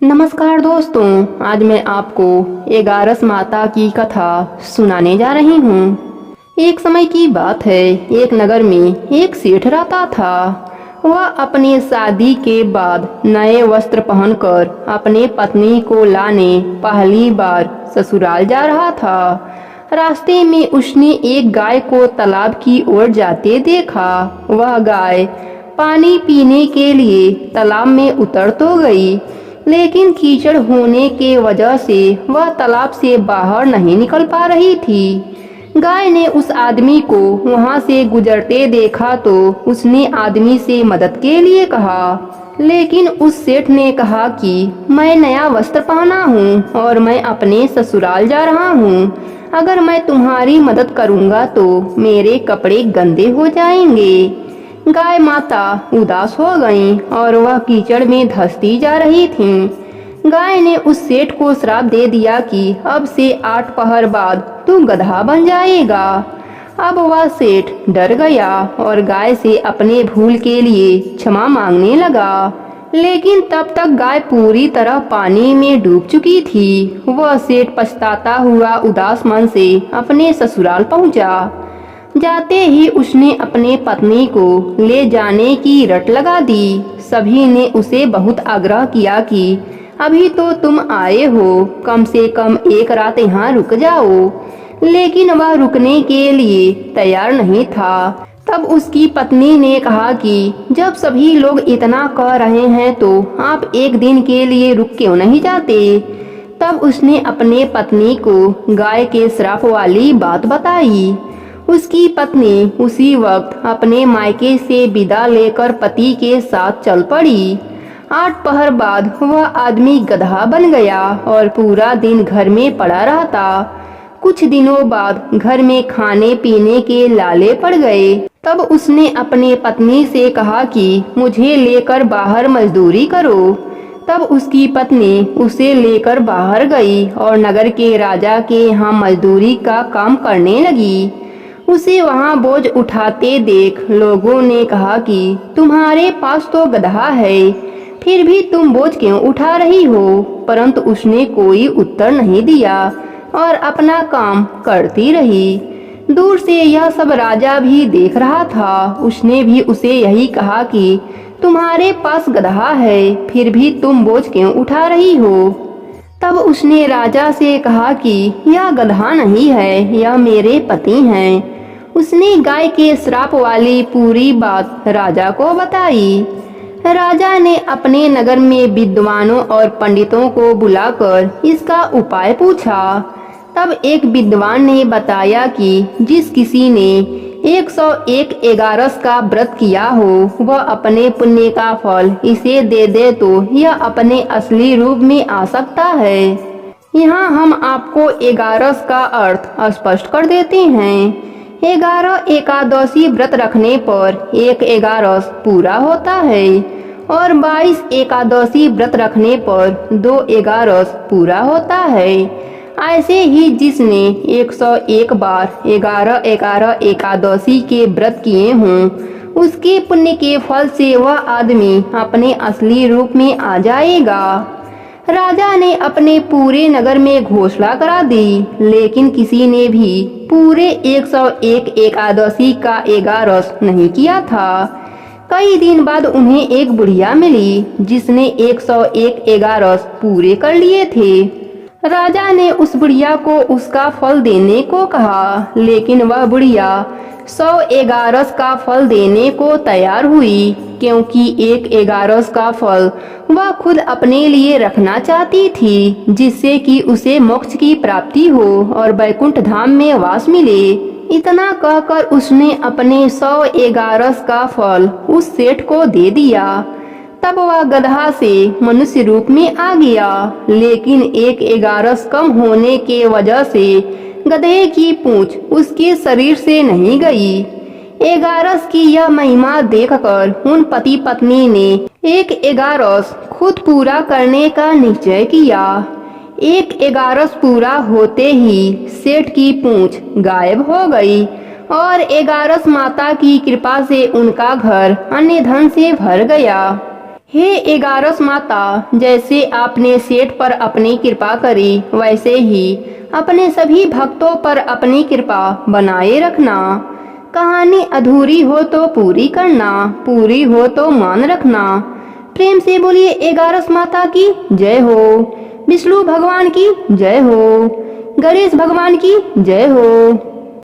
नमस्कार दोस्तों, आज मैं आपको एगारस माता की कथा सुनाने जा रही हूँ। एक समय की बात है, एक नगर में एक सेठ रहता था। वह अपनी शादी के बाद नए वस्त्र पहनकर अपने पत्नी को लाने पहली बार ससुराल जा रहा था। रास्ते में उसने एक गाय को तालाब की ओर जाते देखा। वह गाय पानी पीने के लिए तालाब में उतर तो गई, लेकिन कीचड़ होने के वजह से वह तालाब से बाहर नहीं निकल पा रही थी। गाय ने उस आदमी को वहां से गुजरते देखा तो उसने आदमी से मदद के लिए कहा, लेकिन उस सेठ ने कहा कि मैं नया वस्त्र पहना हूँ और मैं अपने ससुराल जा रहा हूँ। अगर मैं तुम्हारी मदद करूँगा तो मेरे कपड़े गंदे हो जाएंगे। गाय माता उदास हो गईं और वह कीचड़ में धंसती जा रही थीं। गाय ने उस सेठ को श्राप दे दिया कि अब से 8 पहर बाद तू गधा बन जाएगा। अब वह सेठ डर गया और गाय से अपने भूल के लिए क्षमा मांगने लगा, लेकिन तब तक गाय पूरी तरह पानी में डूब चुकी थी। वह सेठ पछताता हुआ उदास मन से अपने ससुराल पहुंचा। जाते ही उसने अपने पत्नी को ले जाने की रट लगा दी। सभी ने उसे बहुत आग्रह किया कि अभी तो तुम आए हो, कम से कम एक रात यहाँ रुक जाओ, लेकिन वह रुकने के लिए तैयार नहीं था। तब उसकी पत्नी ने कहा कि जब सभी लोग इतना कह रहे हैं तो आप एक दिन के लिए रुक क्यों नहीं जाते। तब उसने अपने पत्नी को गाय के श्राप वाली बात बताई। उसकी पत्नी उसी वक्त अपने मायके से विदा लेकर पति के साथ चल पड़ी। 8 पहर बाद वह आदमी गधा बन गया और पूरा दिन घर में पड़ा रहता। कुछ दिनों बाद घर में खाने पीने के लाले पड़ गए। तब उसने अपने पत्नी से कहा कि मुझे लेकर बाहर मजदूरी करो। तब उसकी पत्नी उसे लेकर बाहर गई और नगर के राजा के यहाँ मजदूरी का काम करने लगी। उसे वहां बोझ उठाते देख लोगों ने कहा कि तुम्हारे पास तो गधा है, फिर भी तुम बोझ क्यों उठा रही हो। परंतु उसने कोई उत्तर नहीं दिया और अपना काम करती रही। दूर से यह सब राजा भी देख रहा था। उसने भी उसे यही कहा कि तुम्हारे पास गधा है, फिर भी तुम बोझ क्यों उठा रही हो। तब उसने राजा से कहा कि यह गधा नहीं है, यह मेरे पति हैं। उसने गाय के श्राप वाली पूरी बात राजा को बताई। राजा ने अपने नगर में विद्वानों और पंडितों को बुलाकर इसका उपाय पूछा। तब एक विद्वान ने बताया कि जिस किसी ने 101 एगारस का व्रत किया हो, वह अपने पुण्य का फल इसे दे दे तो यह अपने असली रूप में आ सकता है। यहाँ हम आपको एगारस का अर्थ स्पष्ट कर देते हैं। 11 एकादशी व्रत रखने पर 1 एगारस पूरा होता है और 22 एकादशी व्रत रखने पर 2 एगारस पूरा होता है। ऐसे ही जिसने 101 बार 11 एकादशी के व्रत किए हों, उसके पुण्य के फल से वह आदमी अपने असली रूप में आ जाएगा। राजा ने अपने पूरे नगर में घोषणा करा दी, लेकिन किसी ने भी पूरे 101 एकादशी का एगारस नहीं किया था। कई दिन बाद उन्हें एक बुढ़िया मिली जिसने 101 एगारस पूरे कर लिए थे। राजा ने उस बुढ़िया को उसका फल देने को कहा, लेकिन वह बुढ़िया 100 एगारस का फल देने को तैयार हुई, क्योंकि 1 एगारस का फल वह खुद अपने लिए रखना चाहती थी, जिससे कि उसे मोक्ष की प्राप्ति हो और वैकुंठ धाम में वास मिले। इतना कहकर उसने अपने 100 एगारस का फल उस सेठ को दे दिया। तब वह गधा से मनुष्य रूप में आ गया, लेकिन 1 एगारस कम होने के वजह से गधे की पूंछ उसके शरीर से नहीं गई। एगारस की यह महिमा देखकर उन पति पत्नी ने 1 एगारस खुद पूरा करने का निश्चय किया। 1 एगारस पूरा होते ही सेठ की पूंछ गायब हो गई और एगारस माता की कृपा से उनका घर अन्य धन से भर गया। हे एगारस माता, जैसे आपने सेठ पर अपनी कृपा करी वैसे ही अपने सभी भक्तों पर अपनी कृपा बनाए रखना। कहानी अधूरी हो तो पूरी करना, पूरी हो तो मान रखना। प्रेम से बोलिए एगारस माता की जय हो, विष्णु भगवान की जय हो, गणेश भगवान की जय हो।